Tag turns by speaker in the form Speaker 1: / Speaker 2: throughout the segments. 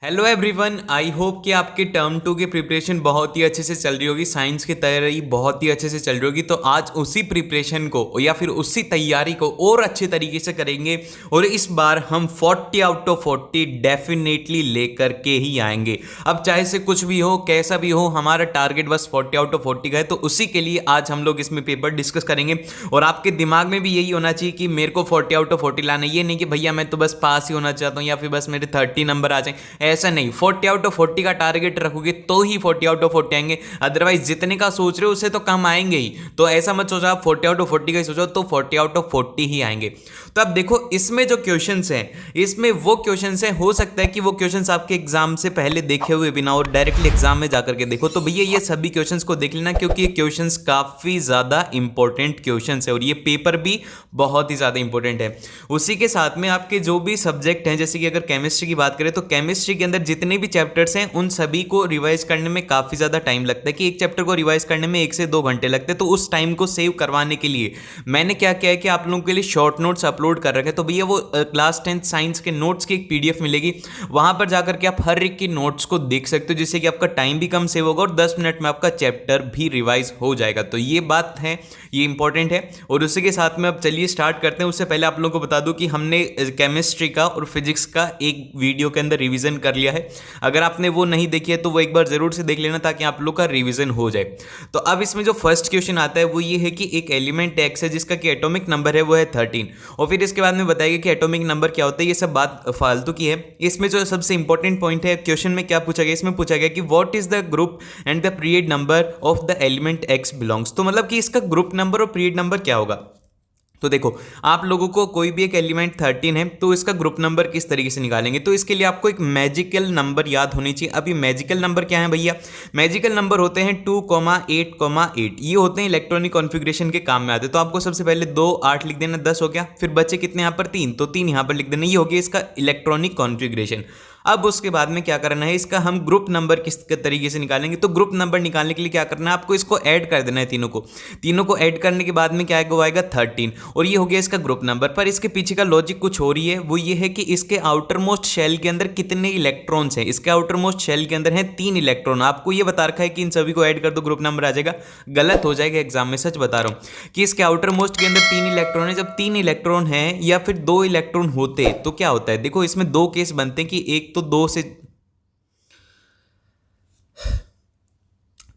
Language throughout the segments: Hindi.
Speaker 1: हेलो एवरीवन, आई होप कि आपके टर्म टू की प्रिपरेशन बहुत ही अच्छे से चल रही होगी। साइंस की तैयारी बहुत ही अच्छे से चल रही होगी। तो आज उसी प्रिपरेशन को या फिर उसी तैयारी को और अच्छे तरीके से करेंगे और इस बार हम 40 आउट ऑफ 40 डेफिनेटली लेकर के ही आएंगे। अब चाहे से कुछ भी हो, कैसा भी हो, हमारा टारगेट बस 40 आउट ऑफ 40 का है। तो उसी के लिए आज हम लोग इसमें पेपर डिस्कस करेंगे और आपके दिमाग में भी यही होना चाहिए कि मेरे को 40 आउट ऑफ 40 लाना है। ये नहीं कि भैया मैं तो बस पास ही होना चाहता हूँ या फिर बस मेरे 30 नंबर आ जाए। ऐसा नहीं, 40 आउट ऑफ 40 का टारगेट रखोगे तो ही 40 आउट ऑफ 40 आएंगे। अदरवाइज जितने का सोच रहे हो उससे तो कम आएंगे ही। तो ऐसा मत सोचो आप 40 आउट ऑफ 40 का ही सोचो, तो 40 आउट ऑफ 40 ही आएंगे। तो अब देखो, इसमें जो क्वेश्चंस हैं, इसमें वो क्वेश्चंस हैं, हो सकता है कि वो क्वेश्चंस आपके एग्जाम से पहले देखे हुए बिना और डायरेक्टली एग्जाम में जाकर के देखो। तो भैया ये सभी क्वेश्चंस को देख लेना, क्योंकि ये क्वेश्चंस काफी ज्यादा इंपॉर्टेंट क्वेश्चंस है और ये पेपर भी बहुत ही ज्यादा इंपॉर्टेंट है। उसी के साथ में आपके जो भी सब्जेक्ट हैं, जैसे कि अगर केमिस्ट्री की बात करें तो केमिस्ट्री के अंदर जितने भी चैप्टर्स हैं उन सभी को रिवाइज करने में काफी ज्यादा टाइम लगता है, कि एक चैप्टर को रिवाइज करने में 1 से 2 घंटे लगते हैं। तो उस टाइम को सेव करवाने के लिए मैंने क्या किया है कि आप लोगों के लिए शॉर्ट नोट्स अपलोड कर रखे हैं। तो भैया वो क्लास 10 साइंस के नोट्स की एक पीडीएफ मिलेगी, वहां पर जाकर के आप हर एक की नोट्स को देख सकते हो, जिससे कि आपका टाइम भी कम सेव होगा और 10 मिनट में आपका चैप्टर भी रिवाइज हो जाएगा। तो ये बात है, ये इंपॉर्टेंट है। और उसी के साथ में अब चलिए स्टार्ट करते हैं। उससे पहले आप लोगों को बता दूं कि हमने केमिस्ट्री का और फिजिक्स का एक वीडियो के अंदर रिवीजन कर लिया है। अगर आपने वो नहीं देखी है तो वो एक बार जरूर से देख लेना, ताकि आप लोग का रिवीजन हो जाए। तो अब इसमें जो फर्स्ट क्वेश्चन आता है वो ये है कि एक एलिमेंट एक्स है जिसका कि एटॉमिक नंबर है वो है 13, और फिर इसके बाद में बताएगा कि एटॉमिक नंबर क्या होता है। ये सब बात फालतू की है। इसमें जो सबसे इंपॉर्टेंट पॉइंट है क्वेश्चन में क्या पूछा गया, इसमें पूछा गया कि what is the group and the period number of the element x belongs. तो मतलब कि इसका ग्रुप नंबर और पीरियड नंबर क्या होगा। तो देखो, आप लोगों को कोई भी एक एलिमेंट 13 है तो इसका ग्रुप नंबर किस तरीके से निकालेंगे। तो इसके लिए आपको एक मैजिकल नंबर याद होनी चाहिए। अभी मैजिकल नंबर क्या है भैया, मैजिकल नंबर होते हैं 2,8,8। ये होते हैं इलेक्ट्रॉनिक कॉन्फ़िगरेशन के काम में आते हैं। तो आपको सबसे पहले 2 8 लिख देना, 10 हो गया। फिर बचे कितने यहाँ पर 3, तो 3 यहाँ पर लिख देना। ये हो गया इसका इलेक्ट्रॉनिक कॉन्फ़िगरेशन। अब उसके बाद में क्या करना है, इसका हम ग्रुप नंबर किस तरीके से निकालेंगे। तो ग्रुप नंबर निकालने के लिए क्या करना है, आपको इसको ऐड कर देना है तीनों को ऐड करने के बाद में क्या आएगा 13, और ये हो गया इसका ग्रुप नंबर। पर इसके पीछे का लॉजिक कुछ हो रही है, वो ये है कि इसके आउटर मोस्ट शेल के अंदर कितने इलेक्ट्रॉन्स हैं। इसके आउटर मोस्ट शेल के अंदर हैं 3 इलेक्ट्रॉन। आपको ये बता रखा है कि इन सभी को ऐड कर दो, ग्रुप नंबर आ जाएगा। गलत हो जाएगा एग्जाम में, सच बता रहा हूं कि इसके आउटर मोस्ट के अंदर 3 इलेक्ट्रॉन है। जब 3 इलेक्ट्रॉन है या फिर 2 इलेक्ट्रॉन होते तो क्या होता है, देखो इसमें 2 केस बनते हैं कि एक तो 2 से।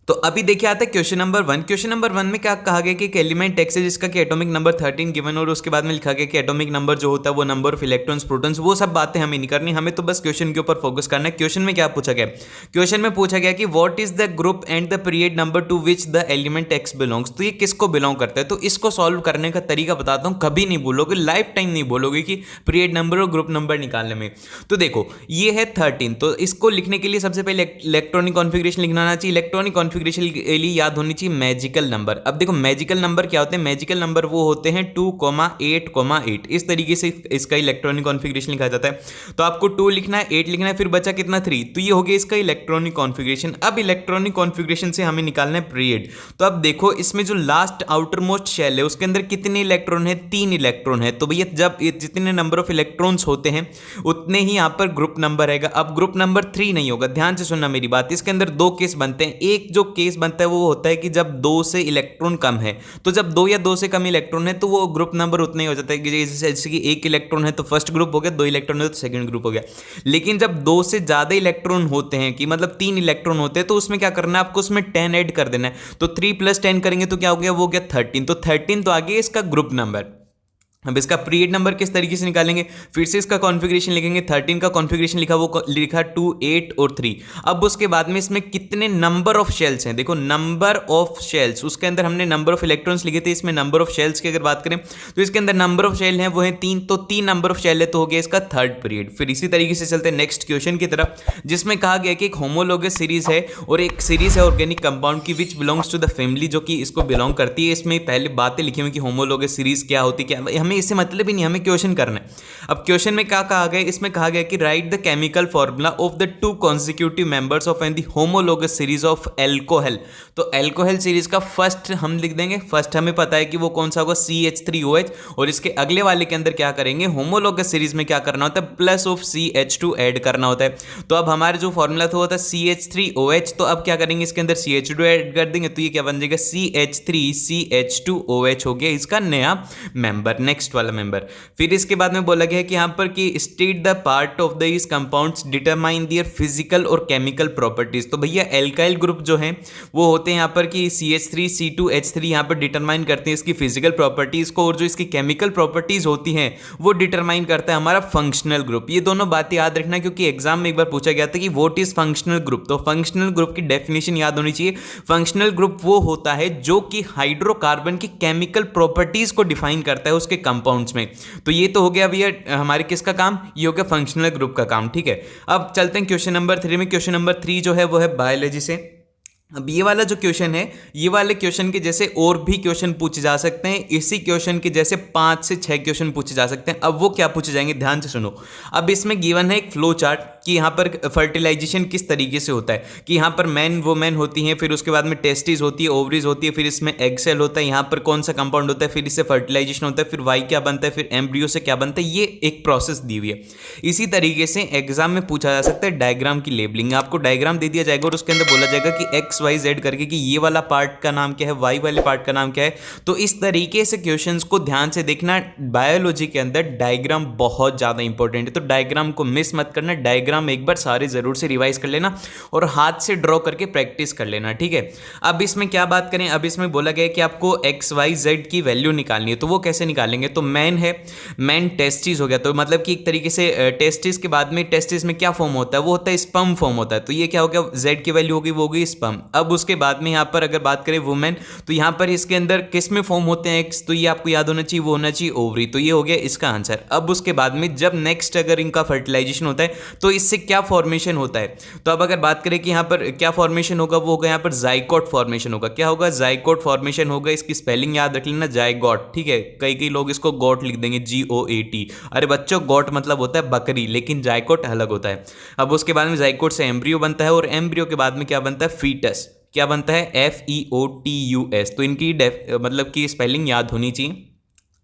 Speaker 1: तो अभी देखिए आता है क्वेश्चन नंबर 1। क्वेश्चन नंबर 1 में क्या कहा गया कि एक एलिमेंट एक्स है जिसका कि एटॉमिक नंबर 13 गिवन, और उसके बाद में लिखा गया कि एटॉमिक नंबर जो होता है वो नंबर ऑफ इलेक्ट्रॉन्स, प्रोटॉन्स, वो सब बातें हमें नहीं करनी, हमें तो बस क्वेश्चन के ऊपर फोकस करना है। क्वेश्चन में क्या पूछा गया, क्वेश्चन में पूछा गया कि what is the group and the period number two which the element x belongs. तो ये किसको बिलोंग करता है। तो इसको सॉल्व करने का तरीका बताता हूं, कभी नहीं बोलोगे, लाइफ टाइम नहीं बोलोगे कि पीरियड नंबर और ग्रुप नंबर निकालने में। तो देखो ये है 13, तो इसको लिखने के लिए सबसे पहले इलेक्ट्रॉनिक कॉन्फ़िगरेशन लिखना आना चाहिए। इलेक्ट्रॉनिक कॉन्फ़िगरेशन के लिए याद होनी चाहिए मैजिकल नंबर। अब देखो मैजिकल नंबर क्या होते हैं, मैजिकल नंबर वो होते हैं 2,8,8। इस तरीके से इसका इलेक्ट्रॉनिक कॉन्फ़िगरेशन लिखा जाता है। तो आपको 2 लिखना है, 8 लिखना है, फिर बचा कितना 3, तो ये हो गया इसका इलेक्ट्रॉनिक कॉन्फ़िगरेशन। अब इलेक्ट्रॉनिक कॉन्फ़िगरेशन से हमें निकालना है पीरियड। तो अब देखो इसमें जो लास्ट आउटर मोस्ट शेल है उसके अंदर कितने इलेक्ट्रॉन है, 3 इलेक्ट्रॉन है। तो भैया जब जितने नंबर ऑफ इलेक्ट्रॉन्स होते हैं उतने ही यहाँ पर ग्रुप नंबर रहेगा। अब ग्रुप नंबर 3 नहीं होगा, ध्यान से सुनना मेरी बात। इसके अंदर 2 केस बनते हैं। एक जो केस बनता है वो होता है कि जब 2 से इलेक्ट्रॉन कम है, तो जब 2 या 2 से कम इलेक्ट्रॉन है तो वो ग्रुप नंबर उतना ही हो जाता है कि जैसे कि 1 इलेक्ट्रॉन है तो फर्स्ट ग्रुप हो गया, 2 इलेक्ट्रॉन है तो सेकंड ग्रुप हो गया। लेकिन जब 2 से ज्यादा इलेक्ट्रॉन होते हैं, कि मतलब 3 इलेक्ट्रॉन होते हैं, तो उसमें क्या करना है, आपको उसमें 10 ऐड कर देना है। तो 3 + 10 करेंगे तो क्या हो गया, वो गया 13। तो 13 तो आ गया इसका ग्रुप नंबर। अब इसका पीरियड नंबर किस तरीके से निकालेंगे, फिर से इसका कॉन्फ़िगरेशन लिखेंगे। 13 का कॉन्फ़िगरेशन लिखा, वो लिखा 2, 8 और 3। अब उसके बाद में इसमें कितने नंबर ऑफ शेल्स हैं, देखो नंबर ऑफ शेल्स, उसके अंदर हमने नंबर ऑफ इलेक्ट्रॉन्स लिखे थे, इसमें नंबर ऑफ शेल्स की अगर बात करें तो इसके अंदर नंबर ऑफ शेल हैं वो है 3। तो 3 नंबर ऑफ शेल है तो हो गया इसका थर्ड पीरियड। फिर इसी तरीके से चलते हैं नेक्स्ट क्वेश्चन की तरफ, जिसमें कहा गया कि एक होमोलोगस सीरीज है और एक सीरीज है ऑर्गेनिक कंपाउंड की which belongs to the family, जो कि इसको बिलोंग करती है। इसमें पहले बातें लिखी हुई कि होमोलोगस सीरीज क्या होती है, क्या हमें हमें इससे मतलब ही नहीं, हमें क्वेश्चन करना है। अब क्वेश्चन में क्या कहा गया, इसमें कहा गया कि write the chemical formula of the two consecutive members of an the homologous series of alcohol. तो एल्कोहल सीरीज का फर्स्ट हम लिख देंगे, फर्स्ट हमें पता है कि वो कौन सा होगा, CH3OH, और इसके अगले वाले के अंदर क्या करेंगे, होमोलोगस सीरीज में क्या करना होता है, प्लस ऑफ CH2 ऐड करना होता है। तो अब हमारा जो फॉर्मूला था वो था CH3OH, तो अब क्या करेंगे, इसके अंदर CH2 ऐड कर देंगे, तो ये क्या बन जाएगा, CH3CH2OH हो गया इसका नया मेंबर, नेक्स्ट वाला मेंबर। फिर इसके बाद में बोला गया है कि यहाँ पर कि state the part of the इस कंपाउंड्स डिटरमाइन देयर फिजिकल और केमिकल प्रॉपर्टीज। तो भैया एल्काइल ग्रुप जो है वो होते हैं यहाँ पर कि CH3C2H3 यहाँ पर डिटरमाइन करते हैं इसकी फिजिकल प्रॉपर्टीज को, और जो इसकी केमिकल प्रॉपर्टीज होती हैं वो डिटरमाइन करता है हमारा फंक्शनल ग्रुप। ये दोनों बातें याद रखना क्योंकि एग्जाम में एक बार पूछा गया था कि व्हाट इज फंक्शनल ग्रुप। तो फंक्शनल ग्रुप की डेफिनेशन याद होनी चाहिए। फंक्शनल ग्रुप वो होता है जो कि हाइड्रोकार्बन की केमिकल प्रॉपर्टीज को डिफाइन करता है उसके कंपाउंड्स में। तो ये तो हो गया भैया हमारे किसका काम, ये हो गया फंक्शनल ग्रुप का काम, ठीक है। अब चलते हैं क्वेश्चन नंबर 3 में। क्वेश्चन नंबर 3 जो है वो है बायोलॉजी से। अब ये वाला जो क्वेश्चन है, ये वाले क्वेश्चन के जैसे और भी क्वेश्चन पूछे जा सकते हैं, इसी क्वेश्चन के जैसे 5 से 6 क्वेश्चन पूछे जा सकते हैं। अब वो क्या पूछे जाएंगे, ध्यान से सुनो। अब इसमें गिवन है एक फ्लो चार्ट कि यहाँ पर फर्टिलाइजेशन किस तरीके से होता है, कि यहाँ पर मैन वुमेन होती हैं, फिर उसके बाद में टेस्टिस होती है, ओवरीज होती है, फिर इसमें एग सेल होता है, यहाँ पर कौन सा कंपाउंड होता है, फिर इससे फर्टिलाइजेशन होता है, फिर वाई क्या बनता है, फिर एम्ब्रियो से क्या बनता है, ये एक प्रोसेस दी हुई है। इसी तरीके से एग्जाम में पूछा जा सकता है डायग्राम की लेबलिंग। आपको डायग्राम दे दिया जाएगा और उसके अंदर बोला जाएगा कि XYZ करके कि ये वाला पार्ट का नाम क्या है, वाई वाले पार्ट का नाम क्या है। तो इस तरीके से क्वेश्चंस को ध्यान से देखना। बायोलॉजी के अंदर डायग्राम बहुत ज़्यादा इंपॉर्टेंट है, तो डायग्राम को मिस मत करना। डायग्राम एक बार सारे जरूर से रिवाइज कर लेना और हाथ से ड्रॉ करके प्रैक्टिस कर लेना, ठीक है। अब इसमें क्या बात करें, अब इसमें बोला गया है कि आपको XYZ की वैल्यू निकालनी है। तो वो कैसे निकालेंगे, तो मैन है, मैन टेस्टिस हो गया, तो मतलब कि एक तरीके से टेस्टिस के बाद में टेस्टिस में क्या फॉर्म होता है, वो होता है स्पर्म फॉर्म होता है। तो ये क्या हो गया, Z की वैल्यू होगी, वो होगी स्पर्म। अब उसके बाद में यहाँ पर अगर बात करें वुमेन, तो यहाँ पर इसके अंदर किस में फॉर्म होते हैं एक्स, तो ये आपको याद होना चाहिए, वो होना चाहिए ओवरी। तो ये हो गया इसका आंसर। अब उसके बाद में जब नेक्स्ट अगर इनका फर्टिलाइजेशन होता है तो इससे क्या फॉर्मेशन होता है, तो अब अगर बात करें कि यहाँ पर क्या फॉर्मेशन होगा, वो होगा यहाँ पर जाइगोट फॉर्मेशन होगा। क्या होगा, जाइगोट फॉर्मेशन होगा। इसकी स्पेलिंग याद रख लेना, जाइगोट, ठीक है। कई लोग इसको गोट लिख देंगे, GOAT। अरे बच्चों, गोट मतलब होता है बकरी, लेकिन जाइगोट अलग होता है। अब उसके बाद में जाइगोट से एम्ब्रियो बनता है और एम्ब्रियो के बाद में क्या बनता है, फीटस। क्या बनता है, FEOTUS। तो इनकी मतलब कि स्पेलिंग याद होनी चाहिए।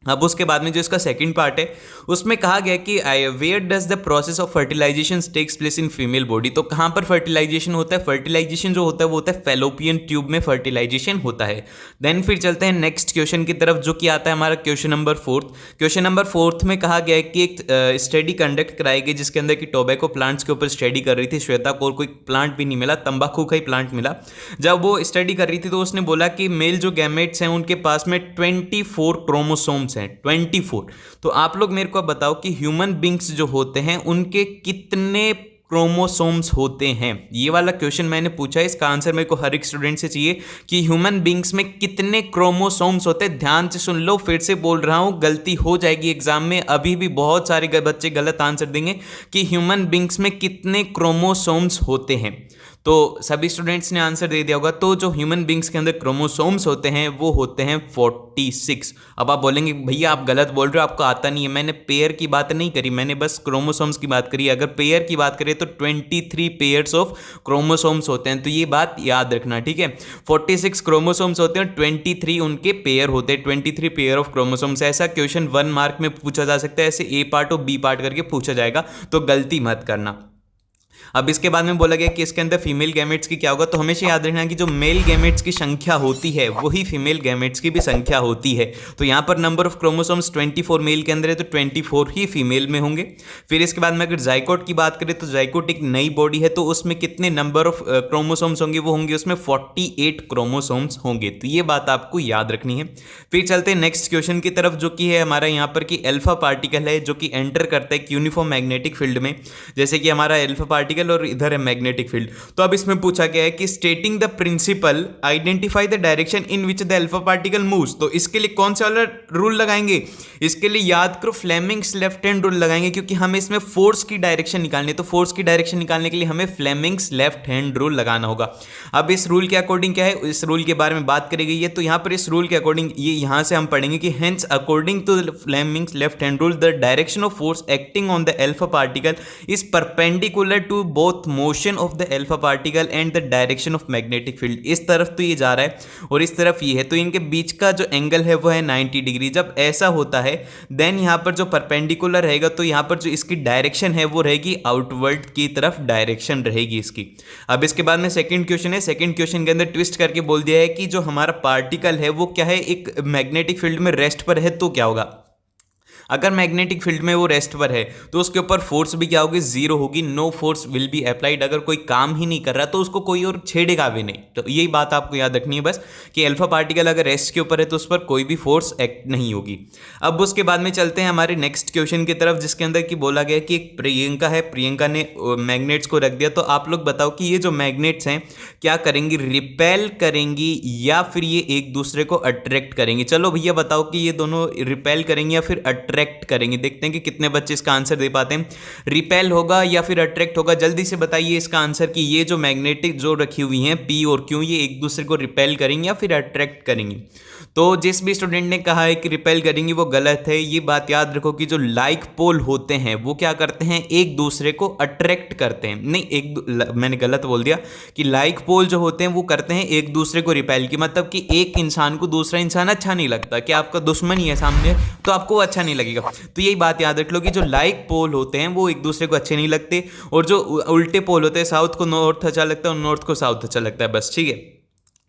Speaker 1: अब उसके बाद में जो इसका सेकंड पार्ट है उसमें कहा गया कि where does the process of fertilization takes place in female body. तो कहाँ पर फर्टिलाइजेशन होता है, फर्टिलाइजेशन जो होता है वो होता है फैलोपियन ट्यूब में फर्टिलाइजेशन होता है। देन फिर चलते हैं नेक्स्ट क्वेश्चन की तरफ, जो कि आता है हमारा क्वेश्चन नंबर 4। क्वेश्चन नंबर 4 में कहा गया है कि एक स्टडी कंडक्ट कराई गई जिसके अंदर कि टोबैको प्लांट्स के ऊपर स्टडी कर रही थी श्वेता को, और कोई प्लांट भी नहीं मिला, तंबाकू का ही प्लांट मिला। जब वो स्टडी कर रही थी तो उसने बोला कि मेल जो गैमेट्स हैं उनके पास में 24 क्रोमोसोम्स हैं, 24। तो आप लोग मेरे को बताओ कि ह्यूमन बींग्स जो होते हैं उनके कितने क्रोमोसोम्स होते हैं। ये वाला क्वेश्चन मैंने पूछा है, इसका आंसर मेरे को हर एक स्टूडेंट से चाहिए कि ह्यूमन बींग्स में कितने क्रोमोसोम्स होते हैं। ध्यान से सुन लो, फिर से बोल रहा हूं, गलती हो जाएगी एग्जाम में। अभी भी बहुत सारे बच्चे गलत आंसर देंगे कि ह्यूमन बींग्स में कितने क्रोमोसोम्स होते हैं। तो सभी स्टूडेंट्स ने आंसर दे दिया होगा। तो जो ह्यूमन बींग्स के अंदर क्रोमोसोम्स होते हैं वो होते हैं 46। अब आप बोलेंगे भैया आप गलत बोल रहे हो, आपको आता नहीं है। मैंने पेयर की बात नहीं करी, मैंने बस क्रोमोसोम्स की बात करी। अगर पेयर की बात करें तो 23 पेयर्स ऑफ क्रोमोसोम्स होते हैं। तो ये बात याद रखना, ठीक है। 46 क्रोमोसोम्स होते हैं, 23 उनके पेयर होते हैं, 23 पेयर ऑफ क्रोमोसोम्स। ऐसा क्वेश्चन 1 मार्क में पूछा जा सकता है, ऐसे ए पार्ट और बी पार्ट करके पूछा जाएगा, तो गलती मत करना। अब इसके बाद में बोला गया कि इसके अंदर फीमेल गैमेट्स की क्या होगा। तो हमेशा याद रखना कि जो मेल गैमेट्स की संख्या होती है वही फीमेल गैमेट्स की भी संख्या होती है। तो यहाँ पर नंबर ऑफ क्रोमोसोम्स 24 मेल के अंदर है, तो 24 ही फीमेल में होंगे। फिर इसके बाद में अगर जाइकोट की बात करें तो जाइकोट एक नई बॉडी है, तो उसमें कितने नंबर ऑफ क्रोमोसोम्स होंगे, वो होंगे उसमें 48 क्रोमोसोम्स होंगे। तो ये बात आपको याद रखनी है। फिर चलते हैं नेक्स्ट क्वेश्चन की तरफ, जो कि है हमारा यहाँ पर कि अल्फा पार्टिकल है जो कि एंटर करता है यूनिफॉर्म मैग्नेटिक फील्ड में। जैसे कि हमारा अल्फा पार्टिकल पार्टिकल और इधर है मैग्नेटिक फील्ड। तो अब इसमें पूछा गया है कि stating the principle identify the direction in which the alpha particle moves. तो इसके लिए कौन सा वाला रूल लगाएंगे? इसके लिए याद करो फ्लेमिंग्स लेफ्ट हैंड रूल लगाएंगे, क्योंकि हमें इसमें फोर्स की डायरेक्शन निकालनी है। तो फोर्स की डायरेक्शन निकालने के लिए हमें फ्लेमिंग्स लेफ्ट हैंड रूल लगाना होगा। अब इस रूल के अकॉर्डिंग क्या है, इस रूल के बारे में बात करी गई है। तो यहां पर इस रूल के अकॉर्डिंग ये यहां से हम पढ़ेंगे कि hence according to Fleming's left hand rule the direction of force acting on the alpha particle is perpendicular to both motion of the alpha particle and the direction of magnetic field. इस तरफ तो ये जा रहा है और इस तरफ ये है, तो इनके बीच का जो एंगल है वो है 90 डिग्री। जब ऐसा होता है देन यहां पर जो परपेंडिकुलर रहेगा तो यहां पर जो इसकी डायरेक्शन है वो रहेगी आउटवर्ड की तरफ डायरेक्शन रहेगी इसकी। अब इसके बाद में सेकंड क्वेश्चन है। सेकंड क्वेश्चन के अंदर ट्विस्ट करके बोल दिया है कि जो हमारा पार्टिकल है वो क्या है, एक मैग्नेटिक फील्ड में रेस्ट पर है तो क्या होगा। अगर मैग्नेटिक फील्ड में वो रेस्ट पर है तो उसके ऊपर फोर्स भी क्या होगी, जीरो होगी, no force will be applied. अगर कोई काम ही नहीं कर रहा तो उसको कोई और छेड़ेगा भी नहीं। तो यही बात आपको याद रखनी है बस कि अल्फा पार्टिकल अगर रेस्ट के ऊपर है तो उस पर कोई भी फोर्स एक्ट नहीं होगी। अब उसके बाद में चलते हैं हमारे नेक्स्ट क्वेश्चन की तरफ, जिसके अंदर कि बोला गया कि एक प्रियंका है, प्रियंका ने मैग्नेट्स को रख दिया। तो आप लोग बताओ कि ये जो मैग्नेट्स हैं क्या करेंगी, रिपेल करेंगी या फिर ये एक दूसरे को अट्रैक्ट करेंगे। चलो भैया बताओ कि ये दोनों रिपेल करेंगे या फिर अट्रैक्ट करेंगे। देखते हैं कि कितने बच्चे इसका आंसर दे पाते हैं। रिपेल होगा या फिर अट्रैक्ट होगा, जल्दी से बताइए इसका आंसर कि ये जो मैग्नेटिक जो रखी हुई हैं पी और क्यू, ये एक दूसरे को रिपेल करेंगे या फिर अट्रैक्ट करेंगे। तो जिस भी स्टूडेंट ने कहा है कि रिपेल करेंगी वो गलत है। ये बात याद रखो कि जो लाइक पोल होते हैं वो क्या करते हैं, एक दूसरे को अट्रैक्ट करते हैं। नहीं, मैंने गलत बोल दिया कि लाइक पोल जो होते हैं वो करते हैं एक दूसरे को रिपेल की, मतलब कि एक इंसान को दूसरा इंसान अच्छा नहीं लगता, कि आपका दुश्मन ही है सामने तो आपको अच्छा नहीं लगेगा। तो यही बात याद रख लो कि जो लाइक पोल होते हैं वो एक दूसरे को अच्छे नहीं लगते, और जो उल्टे पोल होते हैं साउथ को नॉर्थ अच्छा लगता है और नॉर्थ को साउथ अच्छा लगता है, बस ठीक है।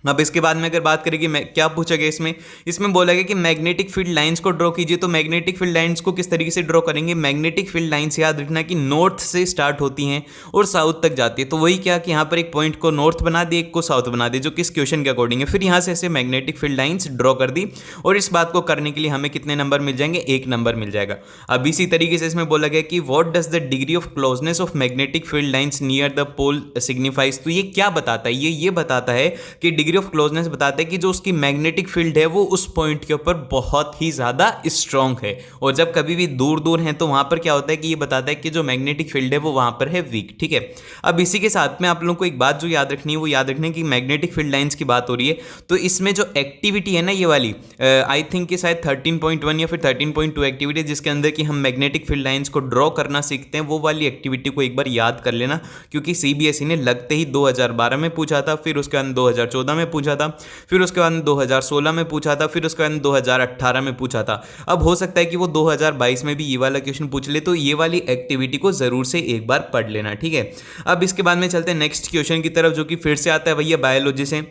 Speaker 1: अब इसके बाद में अगर बात करें कि क्या पूछा गया इसमें बोला गया कि मैग्नेटिक फील्ड लाइंस को ड्रॉ कीजिए। तो मैग्नेटिक फील्ड लाइंस को किस तरीके से ड्रॉ करेंगे, मैग्नेटिक फील्ड लाइंस याद रखना कि नॉर्थ से स्टार्ट होती हैं और साउथ तक जाती है। तो वही क्या कि यहाँ पर एक पॉइंट को नॉर्थ बना दिए, एक को साउथ बना दिए, जो किस क्वेश्चन के अकॉर्डिंग है। फिर यहाँ से ऐसे मैग्नेटिक फील्ड लाइंस ड्रॉ कर दी, और इस बात को करने के लिए हमें कितने नंबर मिल जाएंगे, 1 नंबर मिल जाएगा। अब इसी तरीके से इसमें बोला गया कि what does the degree of closeness of magnetic field lines near the pole signifies. तो ये क्या बताता है, ये बताता है कि डिग्री ऑफ क्लोजनेस बताता है कि जो उसकी मैग्नेटिक फील्ड है वो उस पॉइंट के ऊपर बहुत ही ज्यादा स्ट्रांग है, और जब कभी भी दूर दूर है तो वहां पर क्या होता है कि ये बताता है कि जो मैग्नेटिक फील्ड है वो वहां पर है वीक। ठीक है, अब इसी के साथ में आप लोगों को एक बात जो याद रखनी है वो याद रखनी है कि मैग्नेटिक फील्ड लाइंस की बात हो रही है तो इसमें जो एक्टिविटी है ना ये वाली, आई थिंक कि शायद 13.1 या फिर 13.2 एक्टिविटी जिसके अंदर कि हम मैग्नेटिक फील्ड लाइंस को ड्रॉ करना सीखते हैं, वो वाली एक्टिविटी को एक बार याद कर लेना, क्योंकि सीबीएसई ने लगते ही 2012 में पूछा था, फिर उसके बाद 2014 में पूछा था, फिर उसके बाद 2016 में पूछा था, फिर उसके बाद 2018 में पूछा था। अब हो सकता है कि वो 2022 में भी ये वाला क्वेश्चन पूछ ले, तो ये वाली एक्टिविटी को जरूर से एक बार पढ़ लेना। ठीक है, अब इसके बाद में चलते हैं नेक्स्ट क्वेश्चन की तरफ, जो कि फिर से आता है भैया बायोलॉजी से।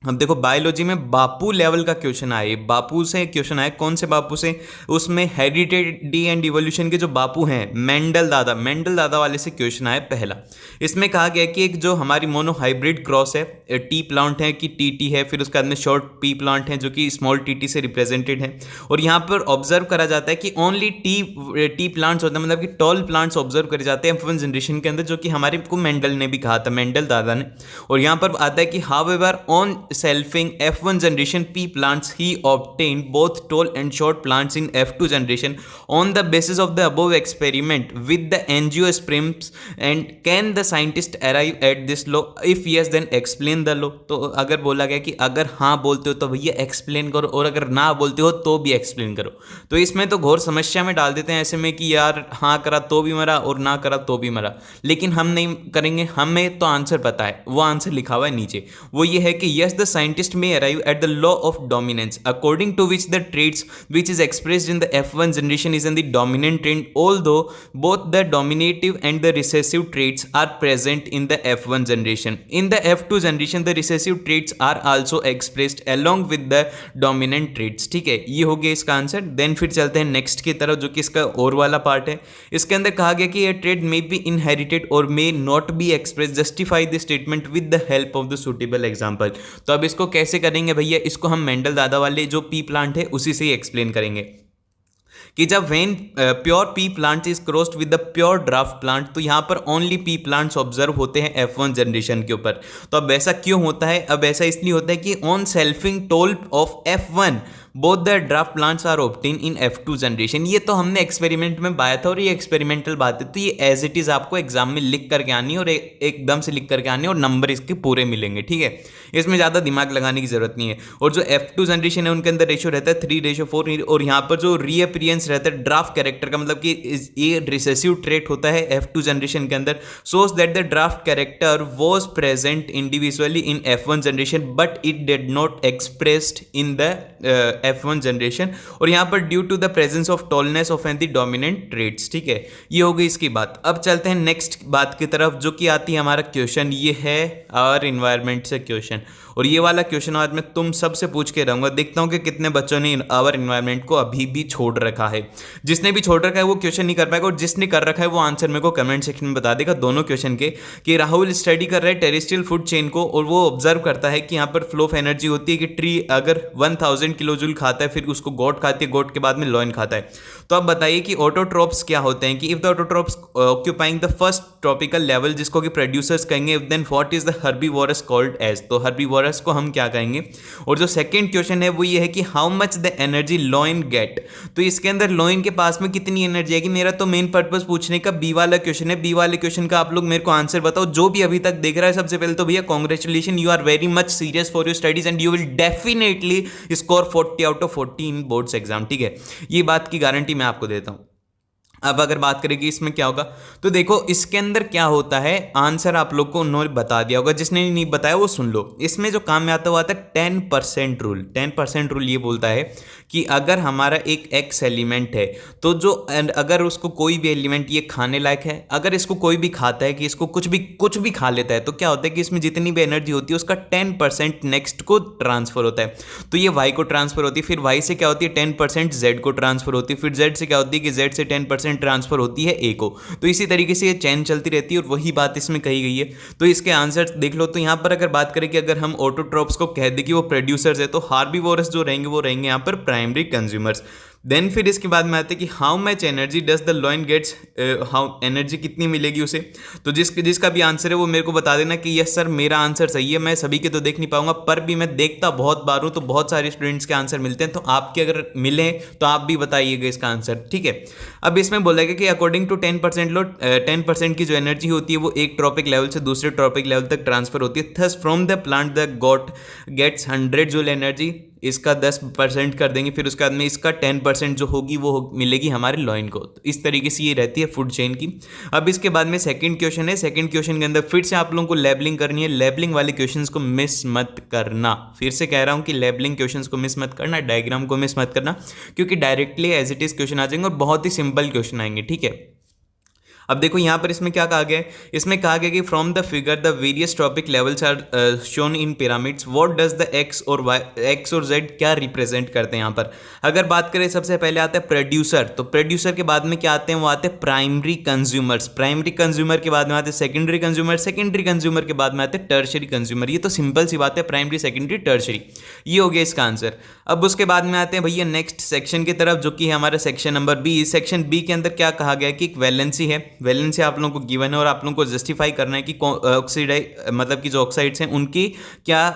Speaker 1: अब देखो बायोलॉजी में बापू लेवल का क्वेश्चन आए, बापू से क्वेश्चन आए, कौन से बापू से, उसमें हेरिडिटी एंड इवोल्यूशन के जो बापू हैं मेंडल दादा वाले से क्वेश्चन आया पहला। इसमें कहा गया कि एक जो हमारी मोनो हाइब्रिड क्रॉस है, टी प्लांट है कि टी है, फिर उसके बाद में शॉर्ट पी प्लांट है जो कि स्मॉल टी से रिप्रेजेंटेड है, और यहाँ पर ऑब्जर्व करा जाता है कि ओनली टी प्लांट्स होते हैं, मतलब कि टॉल प्लांट्स ऑब्जर्व करे जाते हैं F1 जनरेशन के अंदर, जो कि हमारे को मेंडल ने भी कहा था, मेंडल दादा ने। और यहाँ पर आता है कि however on selfing F1 generation pea plants he obtained both tall and short plants in F2 generation on the basis of the above experiment with the angiosperms, and can the scientist arrive at this law, if yes then explain the law। तो अगर बोला गया कि अगर हाँ बोलते हो तो भैया एक्सप्लेन करो, और अगर ना बोलते हो तो भी एक्सप्लेन करो। तो इसमें तो घोर समस्या में डाल देते हैं ऐसे में कि यार हाँ करा तो भी मरा और ना करा तो भी मरा, लेकिन हम नहीं करेंगे, हमें तो आंसर पता है, वो आंसर लिखा हुआ है नीचे, वो ये है कि yes the scientist may arrive at the law of dominance according to which the traits which is expressed in the F1 generation is in the dominant trend, although both the dominative and the recessive traits are present in the F1 generation. In the F2 generation the recessive traits are also expressed along with the dominant traits। ठीक है, ये हो गया इसका आंसर। देन फिर चलते हैं नेक्स्ट की तरफ, जो कि इसका और वाला पार्ट है। इसके अंदर कहा गया कि ये ट्रेड मे बी इनहेरिटेड और may not be express, justify the statement with the help of the suitable example. तो अब इसको कैसे करेंगे भैया, इसको हम मेंडल दादा वाले जो पी प्लांट है उसी से ही एक्सप्लेन करेंगे कि जब when pure P plant is crossed with the pure dwarf plant, तो यहाँ पर ओनली पी प्लांट्स ऑब्जर्व होते हैं F1 जनरेशन के ऊपर। तो अब ऐसा क्यों होता है? अब ऐसा इसलिए होता है कि on selfing tall of F1 both the dwarf plants are obtain in F2 generation. ये तो हमने एक्सपेरिमेंट में पाया था और ये एक्सपेरिमेंटल बात है, तो ये एज इट इज आपको एग्जाम में लिख करके आनी है और एकदम से लिख करके आनी है और नंबर इसके पूरे मिलेंगे, ठीक है। इसमें ज़्यादा दिमाग लगाने की जरूरत नहीं है। और जो F2 जनरेशन है उनके अंदर रेशियो रहता है 3:4, और यहाँ पर जो रीअपीयरेंस रहता है ड्राफ्ट कैरेक्टर का, मतलब कि ये रिसेसिव ट्रेट होता है F2 जनरेशन के अंदर, shows that the dwarf character was present individually in F1 generation but it did not expressed in the F1 generation, और यहाँ पर due to the presence of tallness of an the dominant traits, ठीक है। ये हो गई इसकी बात। अब चलते हैं नेक्स्ट बात की तरफ, जो कि आती है हमारा क्वेश्चन, ये है आवर इन्वायरमेंट से क्वेश्चन। और ये वाला क्वेश्चन आज मैं तुम सबसे पूछ के रहूंगा, देखता हूँ कि कितने बच्चों ने आवर इन्वायरमेंट को अभी भी छोड़ रखा है। जिसने भी छोड़ रखा है वो क्वेश्चन नहीं कर पाएगा, और जिसने कर रखा है वो आंसर मेरे को कमेंट सेक्शन में बता देगा दोनों क्वेश्चन के। कि राहुल स्टडी कर रहा है टेरेस्ट्रियल फूड चेन को, और वो ऑब्जर्व करता है कि यहाँ पर फ्लो ऑफ एनर्जी होती है कि ट्री अगर 1000 किलो जूल खाता है, फिर उसको गोट खाती है, गोट के बाद में लॉइन खाता है। तो अब बताइए कि ऑटोट्रोप्स क्या होते हैं। कि if the autotrophs occupying the first tropical level, जिसको कि प्रोड्यूसर्स कहेंगे, then what is the herbivores called as. तो हर्बीवोरस को हम क्या कहेंगे। और जो सेकंड क्वेश्चन है वो ये है कि how much the energy lion get. तो इसके अंदर लॉइन के पास में कितनी एनर्जी है। कि मेरा तो मेन पर्पस पूछने का बी वाला क्वेश्चन है। बी वाले क्वेश्चन का आप लोग मेरे को आंसर बताओ। जो भी अभी तक देख रहा है, सबसे पहले तो भैया congratulation, you are very much serious for your studies and you will definitely score 40 out of 40 in boards exam, ठीक है। ये बात की गारंटी मैं आपको देता हूं। अब अगर बात करें कि इसमें क्या होगा, तो देखो इसके अंदर क्या होता है, आंसर आप लोग को उन्होंने बता दिया होगा, जिसने नहीं बताया वो सुन लो। इसमें जो काम में आता है वो आता है 10% रूल। 10% रूल ये बोलता है कि अगर हमारा एक एक्स एलिमेंट है, तो जो अगर उसको कोई भी एलिमेंट ये खाने लायक है, अगर इसको कोई भी खाता है, कि इसको कुछ भी खा लेता है, तो क्या होता है कि इसमें जितनी भी एनर्जी होती है उसका 10% नेक्स्ट को ट्रांसफर होता है। तो ये वाई को ट्रांसफर होती है, फिर वाई से क्या होती है 10% जेड को ट्रांसफर होती है, फिर जेड से क्या होती है कि जेड से 10% ट्रांसफर होती है ए को। तो इसी तरीके से ये चेन चलती रहती है, और वही बात इसमें कही गई है। तो इसके आंसर देख लो। तो यहां पर अगर बात करें कि अगर हम ऑटोट्रोप्स को कह दें कि वो प्रोड्यूसर्स है, तो हार्बीवोरस जो रहेंगे वो रहेंगे यहां पर प्राइमरी कंज्यूमर्स। देन फिर इसके बाद में आते हैं कि how much energy does the lion gets, how energy कितनी मिलेगी उसे। तो जिसका भी आंसर है वो मेरे को बता देना कि यस सर मेरा आंसर सही है। मैं सभी के तो देख नहीं पाऊंगा, पर भी मैं देखता बहुत बार हूं, तो बहुत सारे स्टूडेंट्स के आंसर मिलते हैं। तो आपके अगर मिले तो आप भी बताइएगा इसका आंसर, ठीक है। अब इसमें बोला गया कि अकॉर्डिंग टू 10% लो 10% की जो एनर्जी होती है वो एक ट्रॉपिक लेवल से दूसरे ट्रॉपिक लेवल तक ट्रांसफर होती है। Thus from the plant the goat gets 100 joule energy, इसका 10% कर देंगे, फिर उसके बाद में इसका 10% जो होगी वो मिलेगी हमारे लॉइन को। तो इस तरीके से ये रहती है फूड चेन की। अब इसके बाद में सेकंड क्वेश्चन है। सेकंड क्वेश्चन के अंदर फिर से आप लोगों को लेबलिंग करनी है। लेबलिंग वाले क्वेश्चंस को मिस मत करना। फिर से कह रहा हूं कि लेबलिंग क्वेश्चंस को मिस मत करना, डायग्राम को मिस मत करना, क्योंकि directly as it is question आ जाएंगे और बहुत ही सिंपल क्वेश्चन आएंगे, ठीक है। अब देखो यहाँ पर इसमें क्या कहा गया है। इसमें कहा गया कि from the figure the various trophic levels are shown in pyramids, what does the X और जेड क्या रिप्रेजेंट करते हैं। यहाँ पर अगर बात करें, सबसे पहले आता है प्रोड्यूसर। तो प्रोड्यूसर के बाद में क्या आते हैं, वो आते हैं प्राइमरी कंज्यूमर्स। प्राइमरी कंज्यूमर के बाद में आते हैं सेकेंडरी कंज्यूमर। सेकेंडरी कंज्यूमर के बाद में आते हैं टर्शरी कंज्यूमर। ये तो सिंपल सी बात है, प्राइमरी सेकेंडरी टर्शरी, ये हो गया इसका आंसर। अब उसके बाद में आते हैं भैया नेक्स्ट सेक्शन की तरफ, जो कि है हमारा section number B. Section B के अंदर क्या कहा गया कि एक वैलेंसी है। वैलेंसी आप लोगों को गिवन है और आप लोगों को जस्टिफाई करना है कि मतलब कि जो ऑक्साइड्स हैं उनकी क्या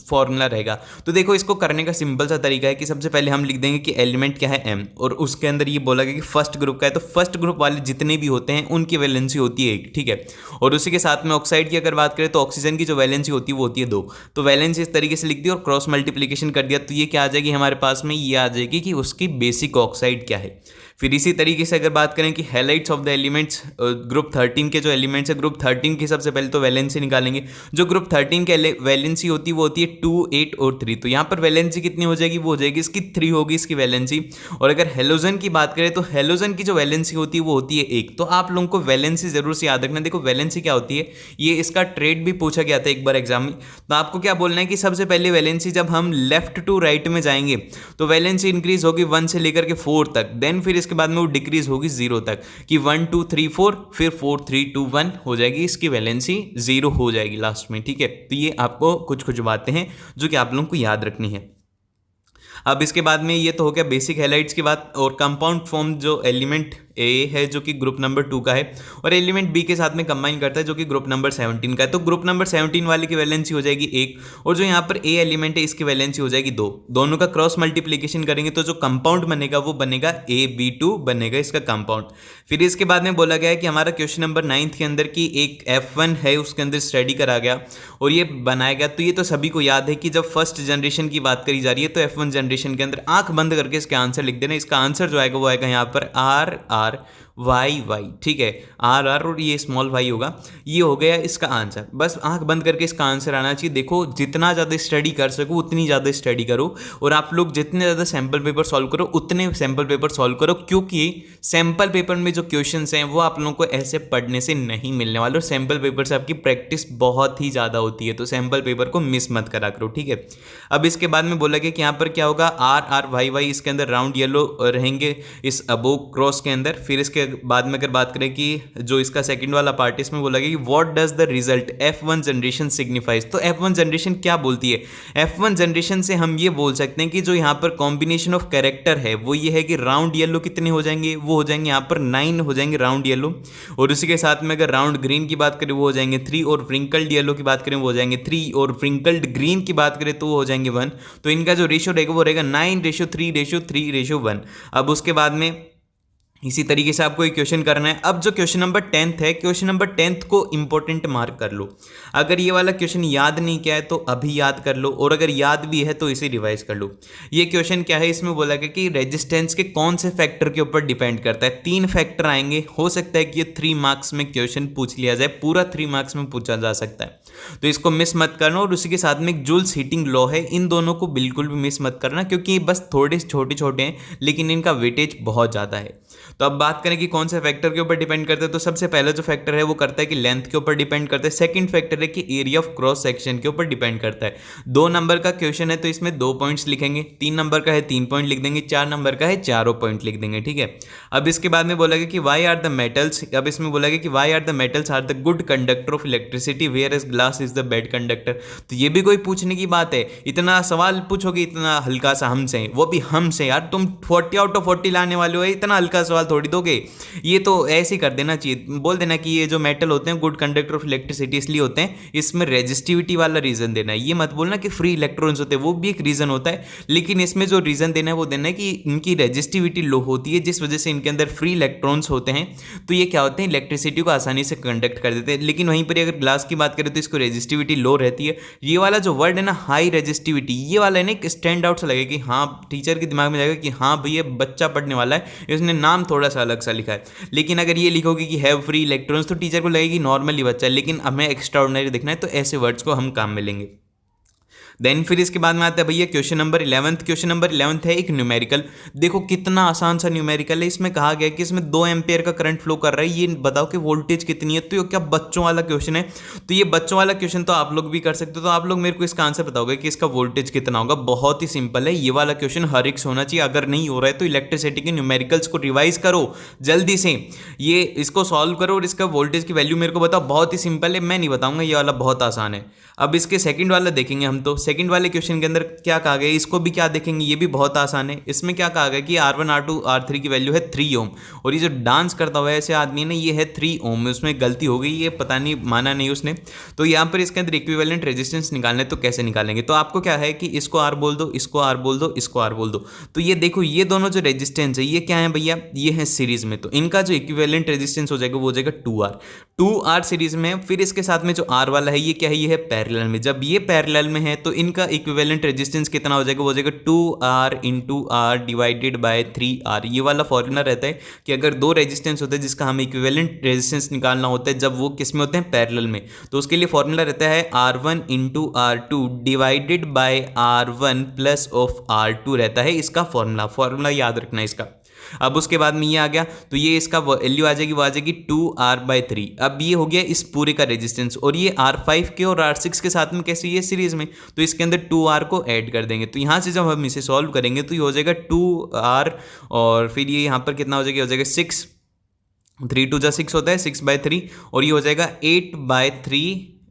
Speaker 1: फॉर्मूला रहेगा। तो देखो इसको करने का सिंपल सा तरीका है कि सबसे पहले हम लिख देंगे कि एलिमेंट क्या है M, और उसके अंदर ये बोला गया कि फर्स्ट ग्रुप का है, तो फर्स्ट ग्रुप वाले जितने भी होते हैं उनकी वैलेंसी होती है 1, ठीक है। और उसी के साथ में ऑक्साइड की अगर बात करें तो ऑक्सीजन की जो वैलेंसी होती है वो होती है 2। तो वैलेंसी इस तरीके से लिख दी और क्रॉस मल्टीप्लीकेशन कर दिया, तो ये क्या आ जाएगी हमारे पास में, ये आ जाएगी कि उसकी बेसिक ऑक्साइड क्या है। फिर इसी तरीके से अगर बात करें कि halides of the elements, group 13 के जो एलिमेंट्स है, ग्रुप 13 की सबसे पहले तो वैलेंसी निकालेंगे। जो ग्रुप 13 के वैलेंसी होती है वो होती है 2, 8 और 3। तो यहाँ पर वैलेंसी कितनी हो जाएगी, वो हो जाएगी इसकी 3 होगी इसकी वैलेंसी। और अगर हेलोजन की बात करें तो हेलोजन की जो वैलेंसी होती है वो होती है 1। तो आप लोगों को वैलेंसी जरूर से याद रखना। देखो वैलेंसी क्या होती है, ये इसका ट्रेड भी पूछा गया था एक बार एग्जाम में। तो आपको क्या बोलना है कि सबसे पहले वैलेंसी जब हम लेफ्ट टू राइट में जाएंगे तो वैलेंसी इंक्रीज होगी 1 से लेकर के 4 तक, देन फिर इसके बाद में वो डिक्रीज होगी 0 तक, कि 1 2 3 4, फिर 4 3 2 1 हो जाएगी, इसकी वैलेंसी 0 हो जाएगी लास्ट में, ठीक है। तो ये आपको कुछ बातें हैं जो कि आप लोगों को याद रखनी है। अब इसके बाद में ये तो हो गया बेसिक हैलाइट्स की बात। और कंपाउंड फॉर्म जो एलिमेंट ए है जो कि ग्रुप नंबर 2 का है और एलिमेंट बी के साथ में कंबाइन करता है जो कि ग्रुप नंबर 17 का है, तो ग्रुप नंबर 17 वाले की वैलेंसी हो जाएगी 1 और जो यहाँ पर ए एलिमेंट है इसकी वैलेंसी हो जाएगी 2। दोनों का क्रॉस मल्टीप्लीकेशन करेंगे तो जो कंपाउंड बनेगा वो बनेगा AB2 बनेगा इसका कंपाउंड। फिर इसके बाद में बोला गया है कि हमारा क्वेश्चन नंबर 9 के अंदर की एक F1 है उसके अंदर स्टडी करा गया और ये बनाया गया। तो ये तो सभी को याद है कि जब फर्स्ट जनरेशन की बात करी जा रही है तो F1 जनरेशन के अंदर आंख बंद करके इसके आंसर लिख देना। इसका आंसर जो आएगा वो आएगा यहाँ पर RRYY, ठीक है, RR और ये स्मॉल y होगा। ये हो गया इसका आंसर। बस आंख बंद करके इसका आंसर आना चाहिए। देखो जितना ज़्यादा स्टडी कर सको उतनी ज़्यादा स्टडी करो और आप लोग जितने ज़्यादा सैम्पल पेपर सॉल्व करो उतने सैम्पल पेपर सॉल्व करो, क्योंकि सैम्पल पेपर में जो क्वेश्चंस हैं वो आप लोगों को ऐसे पढ़ने से नहीं मिलने वाले और सैम्पल पेपर से आपकी प्रैक्टिस बहुत ही ज़्यादा होती है, तो सैम्पल पेपर को मिस मत करा करो, ठीक है। अब इसके बाद में बोला गया कि यहाँ पर क्या होगा RRYY, इसके अंदर राउंड येलो रहेंगे इस अबो क्रॉस के अंदर। फिर इसके बाद में अगर बात करें कि जो इसका सेकंड वाला पार्ट इसमें बोला गया कि what does the result F1 generation signifies. तो F1 जनरेशन क्या बोलती है? F1 जनरेशन से हम ये बोल सकते हैं कि जो यहाँ पर कॉम्बिनेशन ऑफ कैरेक्टर है वो ये है कि राउंड येलो कितने हो जाएंगे, वो हो जाएंगे यहाँ पर 9 हो जाएंगे राउंड येलो, और उसी के साथ में अगर राउंड ग्रीन की बात करें वो हो जाएंगे 3, और व्रिंकल्ड येलो की बात करें वो हो जाएंगे 3, और व्रिंकल्ड ग्रीन की बात करें तो वो हो जाएंगे 1। तो इनका जो रेशियो रहेगा वो रहेगा 9:3:3:1। अब उसके बाद में इसी तरीके से आपको एक क्वेश्चन करना है। अब जो क्वेश्चन नंबर 10 है, क्वेश्चन नंबर 10 को इंपॉर्टेंट मार्क कर लो। अगर ये वाला क्वेश्चन याद नहीं किया है तो अभी याद कर लो, और अगर याद भी है तो इसे रिवाइज कर लो। ये क्वेश्चन क्या है, इसमें बोला गया कि रेजिस्टेंस के कौन से फैक्टर के ऊपर डिपेंड करता है। 3 फैक्टर आएंगे, हो सकता है कि ये 3 मार्क्स में क्वेश्चन पूछ लिया जाए, पूरा 3 मार्क्स में पूछा जा सकता है, तो इसको मिस मत करना। और उसी के साथ में एक जूल्स हीटिंग लॉ है, इन दोनों को बिल्कुल भी मिस मत करना, क्योंकि ये बस थोड़े छोटे छोटे हैं लेकिन इनका वेटेज बहुत ज़्यादा है। तो अब बात करें कि कौन से फैक्टर के ऊपर डिपेंड करता है, तो सबसे पहला जो फैक्टर है वो करता है कि लेंथ के ऊपर डिपेंड करता है। सेकंड फैक्टर है कि एरिया ऑफ क्रॉस सेक्शन के ऊपर डिपेंड करता है। 2 नंबर का क्वेश्चन है तो इसमें 2 पॉइंट्स लिखेंगे, 3 नंबर का है 3 पॉइंट लिख देंगे, 4 नंबर का है 4 पॉइंट लिख देंगे, ठीक है। अब इसके बाद में बोला गया कि वाई आर द मेटल्स, अब इसमें बोला गया कि why are the metals are the good conductor of electricity whereas glass is the bad conductor. तो ये भी कोई पूछने की बात है, इतना सवाल पूछोगे इतना हल्का सा हमसे, वो भी हमसे यार, तुम 40 आउट ऑफ 40 लाने वाले हो, इतना हल्का सवाल थोड़ी दोगे। ये तो ऐसे ही कर देना चाहिए, बोल देना कि ये जो मेटल होते हैं गुड कंडक्टर ऑफ इलेक्ट्रिसिटी इसलिए होते हैं, इसमें रेजिस्टिविटी वाला रीजन देना है। ये मत बोलना कि फ्री इलेक्ट्रॉन्स होते हैं, वो भी एक रीजन होता है, लेकिन इसमें जो रीजन देना है वो देना है कि इनकी रेजिस्टिविटी लो होती है जिस वजह से इनके अंदर फ्री इलेक्ट्रॉन्स होते हैं, तो ये क्या होते हैं, इलेक्ट्रिसिटी को आसानी से कंडक्ट कर देते हैं। लेकिन वहीं पर अगर ग्लास की बात करें तो इसको रेजिस्टिविटी लो रहती है। ये वाला जो वर्ड है ना हाई रेजिस्टिविटी, ये वाला है ना एक स्टैंड आउट सा लगेगा कि हाँ टीचर के दिमाग में जाएगा कि हाँ भैया बच्चा पढ़ने वाला है, इसने नाम थोड़ा सा अलग सा लिखा है। लेकिन अगर ये लिखोगे कि हैव फ्री इलेक्ट्रॉन्स तो टीचर को लगेगा कि नॉर्मली बच्चा है, लेकिन हमें एक्स्ट्रा ऑर्डिनरी दिखना है, तो ऐसे वर्ड्स को हम काम में लेंगे। देन फिर इसके बाद में आता है भैया क्वेश्चन नंबर 11। क्वेश्चन नंबर 11 है एक न्यूमेरिकल। देखो कितना आसान सा न्यूमेरिकल है। इसमें कहा गया कि इसमें 2 एम्पियर का करंट फ्लो कर रहा है, ये बताओ कि वोल्टेज कितनी है। तो ये क्या बच्चों वाला क्वेश्चन है, तो ये बच्चों वाला क्वेश्चन तो आप लोग भी कर सकते हो। तो आप लोग मेरे को इसका आंसर बताओगे कि इसका वोल्टेज कितना होगा। बहुत ही सिंपल है, ये वाला क्वेश्चन हर एक से होना चाहिए। अगर नहीं हो रहा है तो इलेक्ट्रिसिटी के न्यूमेरिकल्स को रिवाइज करो जल्दी से, ये इसको सॉल्व करो और इसका वोल्टेज की वैल्यू मेरे को बताओ। बहुत ही सिंपल है, मैं नहीं बताऊंगा, ये वाला बहुत आसान है। अब इसके सेकंड वाला देखेंगे हम, तो सेकंड वाले क्वेश्चन के अंदर क्या कहा गया, इसको भी क्या देखेंगे, ये भी बहुत आसान है। इसमें क्या कहा गया कि R1 R2 R3 की वैल्यू है 3 ओम, और ये जो डांस करता हुआ है ऐसे आदमी है ना, ये है 3 ओम, उसमें गलती हो गई, ये पता नहीं माना नहीं उसने। तो यहाँ पर इसके अंदर इक्विवेलेंट रेजिस्टेंस निकालना है, तो कैसे निकालेंगे, तो आपको क्या है कि इसको R बोल दो, इसको R बोल दो, इसको R बोल दो। तो ये देखो ये दोनों जो रेजिस्टेंस है ये क्या है भैया, ये है सीरीज में, तो इनका जो इक्विवेलेंट रेजिस्टेंस हो जाएगा वो हो जाएगा 2R सीरीज में। फिर इसके साथ में जो R वाला है ये क्या है, ये है पैरेलल में। जब ये पैरेलल में है तो इनका इक्विवेलेंट रेजिस्टेंस कितना हो जाएगा, वो हो जाएगा 2R × R divided by 3R। ये वाला फॉर्मूला रहता है कि अगर 2 रेजिस्टेंस होते हैं जिसका हमें इक्विवेलेंट रेजिस्टेंस निकालना होता है जब वो किस में होते हैं, पैरेलल में, तो उसके लिए फॉर्मूला रहता है R1 × R2 divided by R1 plus of R2 रहता है इसका फॉर्मूला याद रखना इसका। अब उसके बाद में ये आ गया, तो ये इसका वैल्यू आ जाएगी, वो आ जाएगी 2R/3। अब ये हो गया इस पूरे का रेजिस्टेंस, और ये R5 के और R6 के साथ में कैसे, ये सीरीज में, तो इसके अंदर 2R को ऐड कर देंगे। तो यहाँ से जब हम इसे सॉल्व करेंगे तो ये हो जाएगा 2R, और फिर ये यहाँ पर कितना हो जाएगा, हो जाएगा 6, 3 × 2 = 6 होता है, 6/3, और ये हो जाएगा 8/3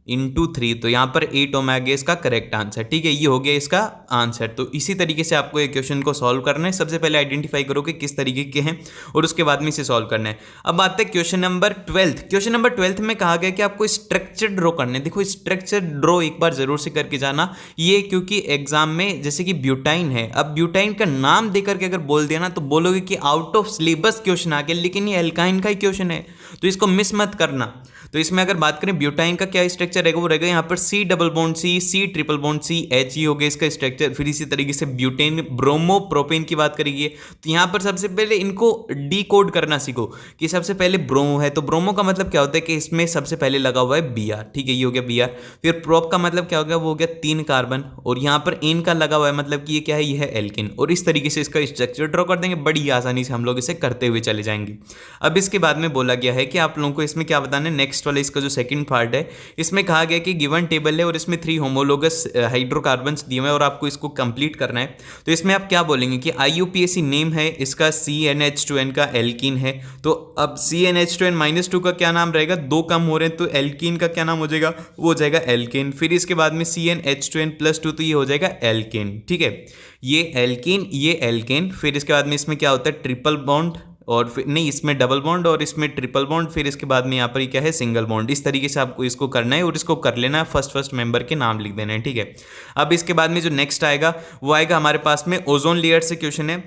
Speaker 1: इंटू 3, तो यहाँ पर 8 ओम आ गया इसका करेक्ट आंसर। ठीक है, ये हो गया इसका आंसर। तो इसी तरीके से आपको ये क्वेश्चन को सॉल्व करना है। सबसे पहले आइडेंटिफाई करो कि किस तरीके के हैं और उसके बाद में इसे सॉल्व करना है। अब आते हैं क्वेश्चन नंबर 12। क्वेश्चन नंबर 12 में कहा गया कि आपको स्ट्रक्चर ड्रॉ करना है। देखो स्ट्रक्चर ड्रॉ एक बार जरूर से करके जाना, ये क्योंकि एग्जाम में जैसे कि ब्यूटाइन है, अब ब्यूटाइन का नाम देकर के अगर बोल दिया ना तो बोलोगे कि आउट ऑफ सिलेबस क्वेश्चन आ गया, लेकिन ये एल्काइन का ही क्वेश्चन है, तो इसको मिस मत करना। तो इसमें अगर बात करें ब्यूटाइन का क्या स्ट्रक्चर रहेगा, वो रहेगा यहाँ पर C double bond C, C triple bond C, He हो गया इसका स्ट्रक्चर। फिर इसी तरीके से ब्यूटेन ब्रोमो प्रोपेन की बात करेंगे तो यहाँ पर सबसे पहले इनको डी कोड करना सीखो कि सबसे पहले ब्रोमो है तो ब्रोमो का मतलब क्या होता है कि इसमें सबसे पहले लगा हुआ है Br। ठीक है, ये हो गया Br। फिर प्रोप का मतलब क्या हो गया, वो हो गया 3 कार्बन, और यहाँ पर एन का लगा हुआ है मतलब कि ये क्या है, ये है एल्किन। और इस तरीके से इसका स्ट्रक्चर ड्रॉ कर देंगे, बड़ी आसानी से हम लोग इसे करते हुए चले जाएंगे। अब इसके बाद में बोला गया है कि आप लोगों को इसमें क्या बताना है, नेक्स्ट वाला इसका जो सेकंड पार्ट है, इसमें कहा गया कि गिवन टेबल है और इसमें 3 होमोलोगस हाइड्रोकार्बन्स दिए हुए हैं और आपको इसको कंप्लीट करना है। तो इसमें आप क्या बोलेंगे कि IUPAC नेम है इसका CnH2n का एल्कीन है, तो अब CnH2n-2 का क्या नाम रहेगा, 2 कम हो रहे हैं तो एल्कीन का क्या नाम हो जाएगा, वो हो जाएगा एल्केन। फिर इसके बाद में CnH2n+2 तो ये हो जाएगा एल्केन। ठीक है, ये एल्कीन ये एल्केन। फिर इसके बाद में इसमें क्या होता है, ट्रिपल बॉन्ड, और फिर नहीं इसमें डबल बॉन्ड और इसमें ट्रिपल बॉन्ड, फिर इसके बाद में यहाँ पर क्या है, सिंगल बॉन्ड। इस तरीके से आपको इसको करना है और इसको कर लेना है, फर्स्ट मेंबर के नाम लिख देना है। ठीक है, अब इसके बाद में जो नेक्स्ट आएगा वो आएगा हमारे पास में ओजोन लेयर से क्वेश्चन है।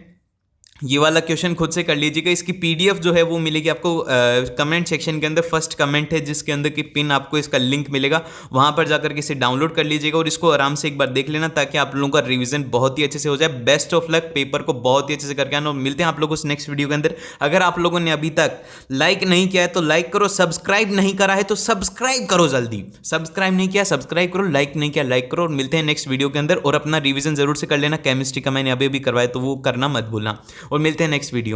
Speaker 1: ये वाला क्वेश्चन खुद से कर लीजिएगा, इसकी PDF जो है वो मिलेगी आपको कमेंट सेक्शन के अंदर। फर्स्ट कमेंट है जिसके अंदर की पिन आपको इसका लिंक मिलेगा, वहां पर जाकर के इसे डाउनलोड कर लीजिएगा और इसको आराम से एक बार देख लेना ताकि आप लोगों का रिवीजन बहुत ही अच्छे से हो जाए। बेस्ट ऑफ लक, पेपर को बहुत ही अच्छे से करके आना और मिलते हैं आप लोगों को नेक्स्ट वीडियो के अंदर। अगर आप लोगों ने अभी तक लाइक नहीं किया है तो लाइक करो, सब्सक्राइब नहीं करा है तो सब्सक्राइब करो, जल्दी सब्सक्राइब नहीं किया सब्सक्राइब करो, लाइक नहीं किया लाइक करो, और मिलते हैं नेक्स्ट वीडियो के अंदर। और अपना रिवीजन जरूर से कर लेना, केमिस्ट्री का मैंने अभी भी करवाया तो वो करना मत भूलना, और मिलते हैं नेक्स्ट वीडियो में।